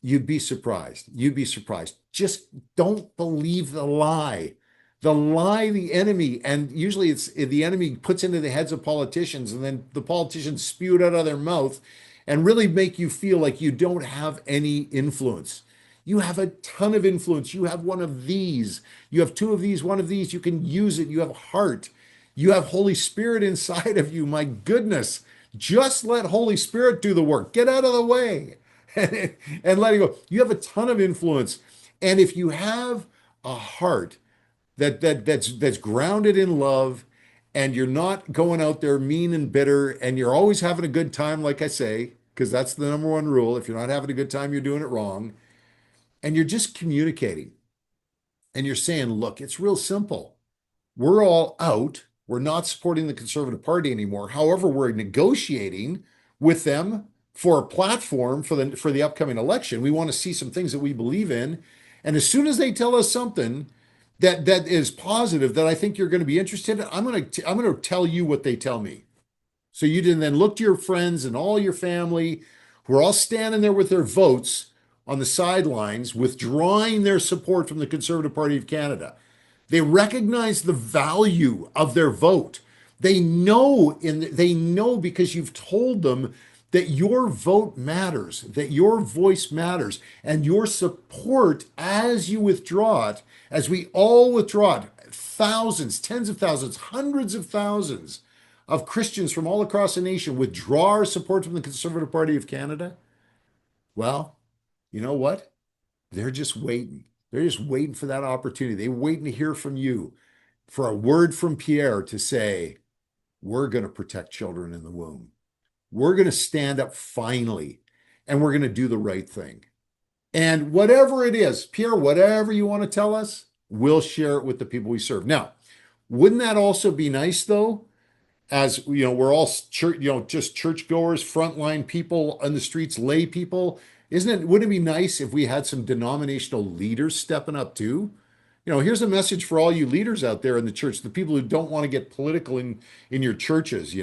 You'd be surprised. You'd be surprised. Just don't believe the lie. The lie, the enemy, and usually it's the enemy puts into the heads of politicians, and then the politicians spew it out of their mouth and really make you feel like you don't have any influence. You have a ton of influence. You have one of these. You have two of these, one of these. You can use it. You have heart. You have Holy Spirit inside of you. My goodness. Just let Holy Spirit do the work. Get out of the way and let it go. You have a ton of influence. And if you have a heart that's grounded in love, and you're not going out there mean and bitter, and you're always having a good time, like I say, because that's the number one rule. If you're not having a good time, you're doing it wrong. And you're just communicating and you're saying, "Look, it's real simple. We're all out. We're not supporting the Conservative Party anymore. However, we're negotiating with them for a platform for the upcoming election. We want to see some things that we believe in. And as soon as they tell us something that is positive, that I think you're going to be interested in, I'm going to tell you what they tell me." So you didn't then look to your friends and all your family who are all standing there with their votes on the sidelines, withdrawing their support from the Conservative Party of Canada. They recognize the value of their vote. They know because you've told them that your vote matters, that your voice matters, and your support as you withdraw it, as we all withdraw it, thousands, tens of thousands, hundreds of thousands of Christians from all across the nation withdraw our support from the Conservative Party of Canada. Well, you know what? They're just waiting. They're just waiting for that opportunity. They're waiting to hear from you, for a word from Pierre to say, "We're going to protect children in the womb. We're going to stand up finally, and we're going to do the right thing." And whatever it is, Pierre, whatever you want to tell us, we'll share it with the people we serve. Now, wouldn't that also be nice, though? As you know, we're all church, just churchgoers, frontline people on the streets, lay people. Wouldn't it be nice if we had some denominational leaders stepping up too? Here's a message for all you leaders out there in the church, the people who don't want to get political in your churches,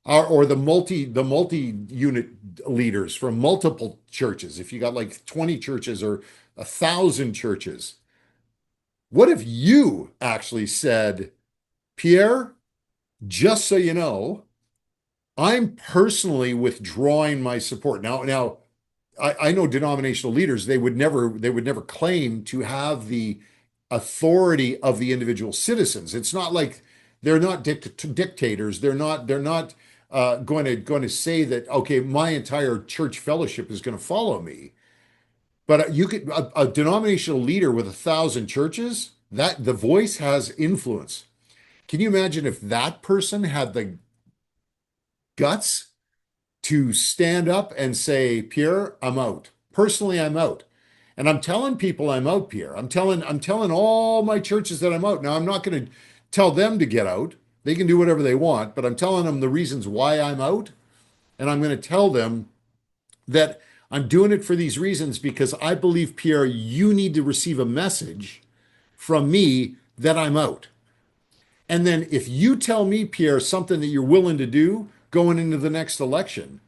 or the multi unit leaders from multiple churches. If you got like 20 churches or 1,000 churches, what if you actually said, "Pierre, just so you know, I'm personally withdrawing my support." Now, I know denominational leaders, they would never claim to have the authority of the individual citizens. It's not like they're not dictators. They're not going to say that, "Okay, my entire church fellowship is going to follow me." But a denominational leader with 1,000 churches, that the voice has influence. Can you imagine if that person had the guts to stand up and say, "Pierre, I'm out. Personally, I'm out." And I'm telling people I'm out, Pierre. I'm telling all my churches that I'm out. Now, I'm not going to tell them to get out. They can do whatever they want, but I'm telling them the reasons why I'm out. And I'm going to tell them that I'm doing it for these reasons because I believe, Pierre, you need to receive a message from me that I'm out. And then if you tell me, Pierre, something that you're willing to do going into the next election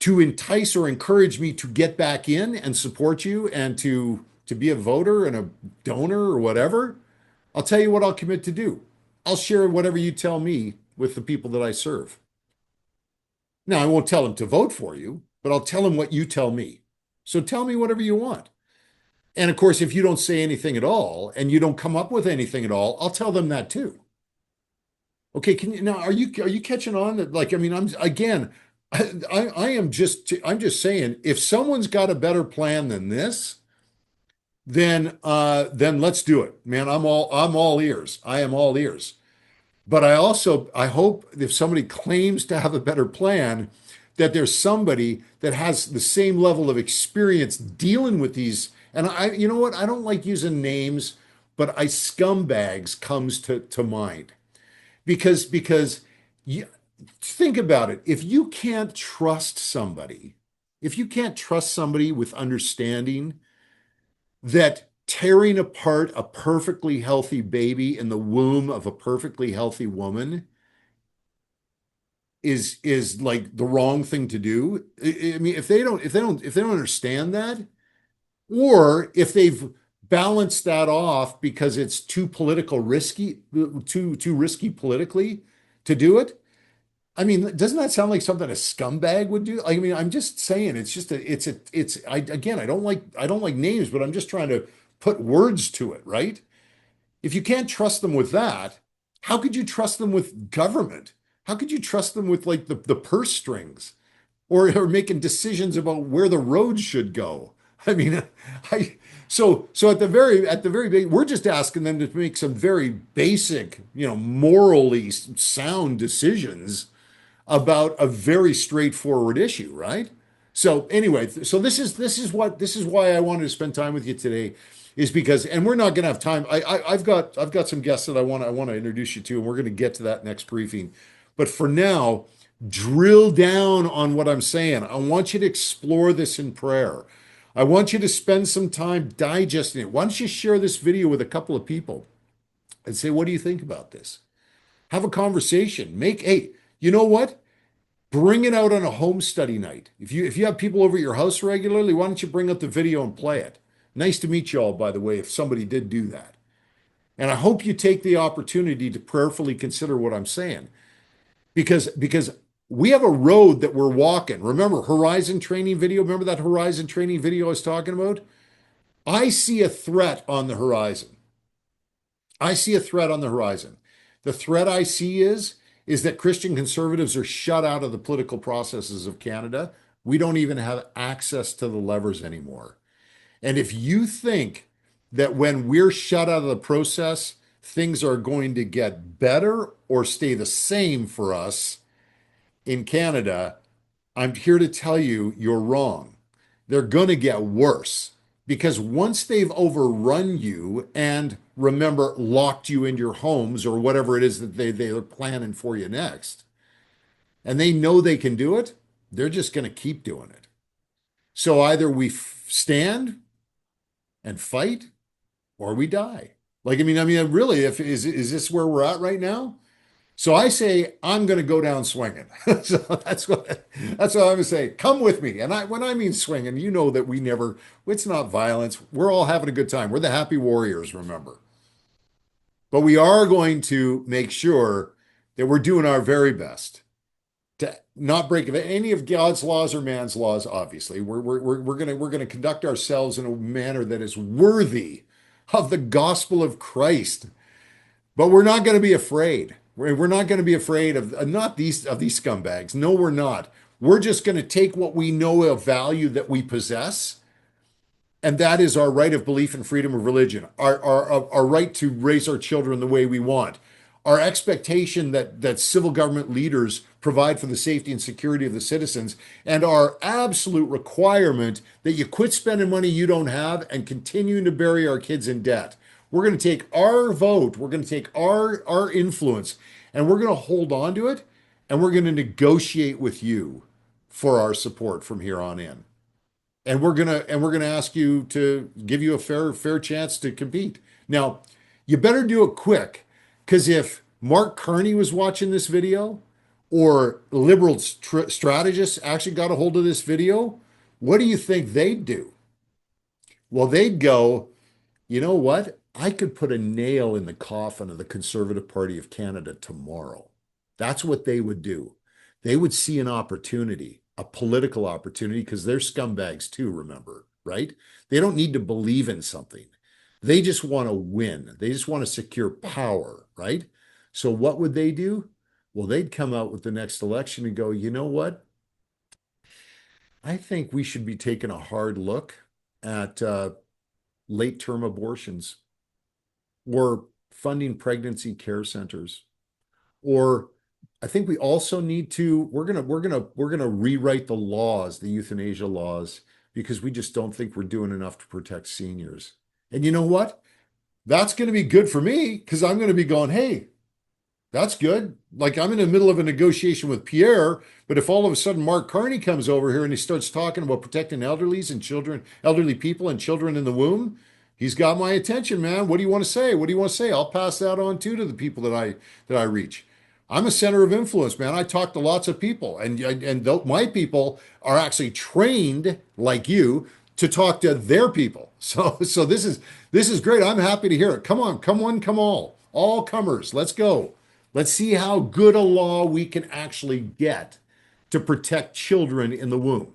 to entice or encourage me to get back in and support you and to be a voter and a donor or whatever, I'll tell you what I'll commit to do. I'll share whatever you tell me with the people that I serve. Now, I won't tell them to vote for you, but I'll tell them what you tell me. So tell me whatever you want. And of course, if you don't say anything at all and you don't come up with anything at all, I'll tell them that too. Okay, can you now are you catching on that like I mean I'm again I am just I'm just saying if someone's got a better plan than this, then let's do it. Man, I'm all ears. I am all ears. But I hope if somebody claims to have a better plan, that there's somebody that has the same level of experience dealing with these. And you know what? I don't like using names, but I scumbags comes to mind because you think about it. If you can't trust somebody with understanding that tearing apart a perfectly healthy baby in the womb of a perfectly healthy woman is like the wrong thing to do. I mean, if they don't understand that, or if they've balanced that off because it's too risky politically to do it. I mean, doesn't that sound like something a scumbag would do? I mean, I'm just saying again, I don't like names, but I'm just trying to put words to it, right? If you can't trust them with that, how could you trust them with government? How could you trust them with like the purse strings or making decisions about where the road should go? I mean, I so at the very we're just asking them to make some very basic, morally sound decisions about a very straightforward issue, right? So anyway, so this is why I wanted to spend time with you today, is because, and we're not going to have time. I've got some guests that I want to introduce you to, and we're going to get to that next briefing. But for now, drill down on what I'm saying. I want you to explore this in prayer. I want you to spend some time digesting it. Why don't you share this video with a couple of people and say, what do you think about this? Have a conversation. Hey, you know what? Bring it out on a home study night. If you have people over at your house regularly, why don't you bring up the video and play it? Nice to meet you all, by the way, if somebody did do that. And I hope you take the opportunity to prayerfully consider what I'm saying. Because we have a road that we're walking. Remember Horizon training video? Remember that Horizon training video I was talking about? I see a threat on the horizon. I see a threat on the horizon. The threat I see is that Christian conservatives are shut out of the political processes of Canada. We don't even have access to the levers anymore. And if you think that when we're shut out of the process, things are going to get better or stay the same for us in Canada, I'm here to tell you you're wrong. They're going to get worse because once they've overrun you and remember locked you in your homes or whatever it is that they're planning for you next, and they know they can do it, they're just going to keep doing it. So either we stand and fight or we die. I mean, really, if is this where we're at right now? So I say I'm going to go down swinging. So that's what I'm going to say. Come with me. And when I mean swinging, you know that it's not violence. We're all having a good time. We're the happy warriors, remember. But we are going to make sure that we're doing our very best to not break any of God's laws or man's laws. Obviously, we're going to conduct ourselves in a manner that is worthy of the gospel of Christ. But we're not going to be afraid. We're not going to be afraid of not these scumbags. No, we're not. We're just going to take what we know of value that we possess, and that is our right of belief and freedom of religion, our right to raise our children the way we want, our expectation that civil government leaders provide for the safety and security of the citizens, and our absolute requirement that you quit spending money you don't have and continuing to bury our kids in debt. We're going to take our vote, we're going to take our influence, and we're going to hold on to it, and we're going to negotiate with you for our support from here on in. And we're gonna ask you to give you a fair chance to compete. Now, you better do it quick Because if Mark Carney was watching this video or liberal strategists actually got a hold of this video, what do you think they'd do? Well, they'd go, you know what? I could put a nail in the coffin of the Conservative Party of Canada tomorrow. That's what they would do. They would see an opportunity, a political opportunity, because they're scumbags too, remember, right? They don't need to believe in something. They just want to win. They just want to secure power, right? So what would they do? Well, they'd come out with the next election and go, you know what? I think we should be taking a hard look at late-term abortions or funding pregnancy care centers. Or I think we also need to, we're gonna rewrite the laws, the euthanasia laws, because we just don't think we're doing enough to protect seniors. And you know what? That's going to be good for me because I'm going to be going, hey, that's good. Like I'm in the middle of a negotiation with Pierre, but if all of a sudden Mark Carney comes over here and he starts talking about protecting elderlies and children, elderly people and children in the womb, he's got my attention, man. What do you want to say? What do you want to say? I'll pass that on too to the people that I reach. I'm a center of influence, man. I talk to lots of people, and my people are actually trained like you to talk to their people. So this is great. I'm happy to hear it. Come on, come one, come all comers. Let's go. Let's see how good a law we can actually get to protect children in the womb.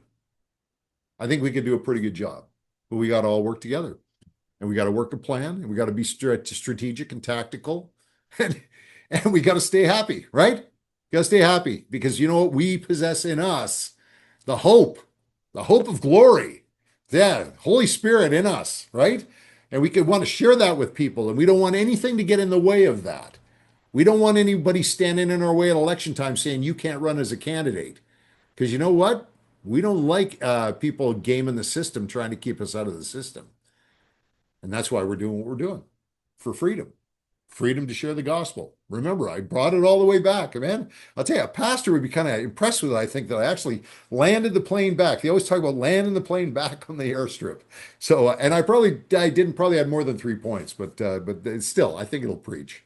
I think we could do a pretty good job, but we got to all work together, and we got to work a plan, and we got to be strategic and tactical, and we got to stay happy, right? Got to stay happy because you know what we possess in us, the hope of glory. Yeah, Holy Spirit in us, right? And we could want to share that with people, and we don't want anything to get in the way of that. We don't want anybody standing in our way at election time saying you can't run as a candidate. Because you know what? We don't like people gaming the system, trying to keep us out of the system. And that's why we're doing what we're doing, for freedom. Freedom to share the gospel. Remember, I brought it all the way back, man. I'll tell you, a pastor would be kind of impressed with it, I think, that I actually landed the plane back. They always talk about landing the plane back on the airstrip. So, and I didn't probably have more than 3 points, but still, I think it'll preach.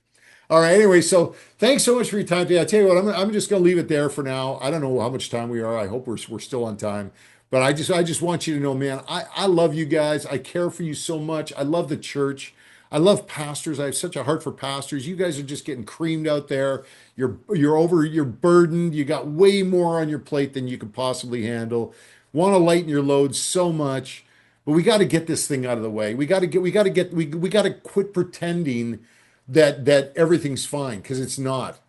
All right, anyway, so thanks so much for your time today. I tell you what, I'm just going to leave it there for now. I don't know how much time we are. I hope we're still on time. But I just want you to know, man, I love you guys. I care for you so much. I love the church. I love pastors. I have such a heart for pastors. You guys are just getting creamed out there. You're burdened. You got way more on your plate than you could possibly handle. Want to lighten your load so much, but we got to get this thing out of the way. We got to quit pretending that everything's fine, because it's not.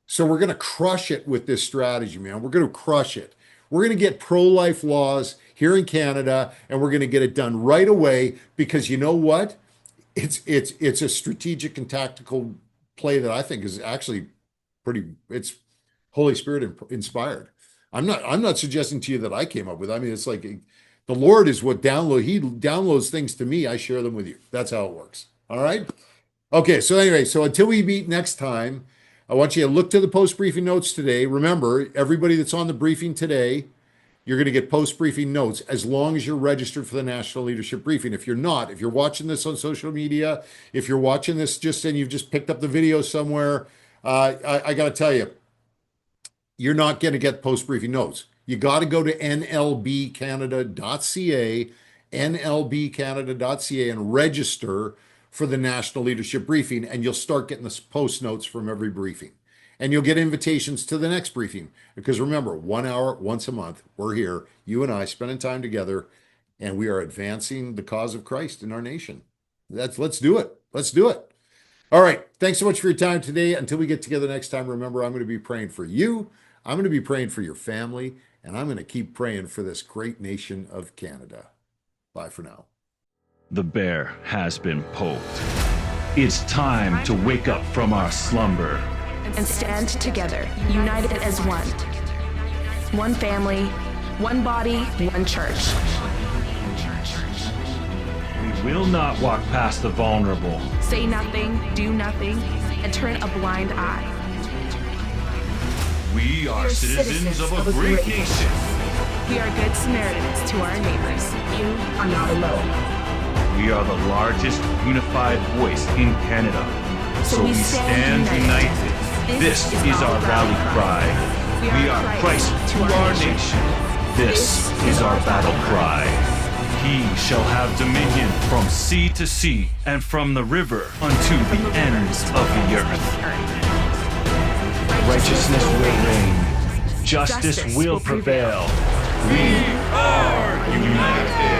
So we're going to crush it with this strategy, man. We're going to crush it. We're going to get pro-life laws here in Canada, and we're going to get it done right away, because you know what? It's a strategic and tactical play that I think is actually it's Holy Spirit inspired. I'm not suggesting to you that I came up with. I mean, it's like the Lord is what he downloads things to me. I share them with you. That's how it works. All right. Okay. So anyway, so until we meet next time, I want you to look to the post briefing notes today. Remember, everybody that's on the briefing today, you're going to get post-briefing notes as long as you're registered for the National Leadership Briefing. If you're not, if you're watching this on social media, if you're watching this and you've just picked up the video somewhere, I got to tell you, you're not going to get post-briefing notes. You got to go to nlbcanada.ca, nlbcanada.ca, and register for the National Leadership Briefing, and you'll start getting the post notes from every briefing. And you'll get invitations to the next briefing. Because remember, 1 hour, once a month, we're here, you and I, spending time together, and we are advancing the cause of Christ in our nation. Let's do it. Let's do it. All right. Thanks so much for your time today. Until we get together next time, remember, I'm going to be praying for you. I'm going to be praying for your family. And I'm going to keep praying for this great nation of Canada. Bye for now. The bear has been poked. It's time to wake up from our slumber and stand together, united as one. One family, one body, one church. We will not walk past the vulnerable. Say nothing, do nothing, and turn a blind eye. We are citizens of a great nation. We are good Samaritans to our neighbors. You are not alone. We are the largest unified voice in Canada. So we stand united. This is our rally cry. We are Christ to our nation. This is our battle cry. He shall have dominion from sea to sea, and from the river unto the ends of the earth. Righteousness will reign. Justice will prevail. We are united.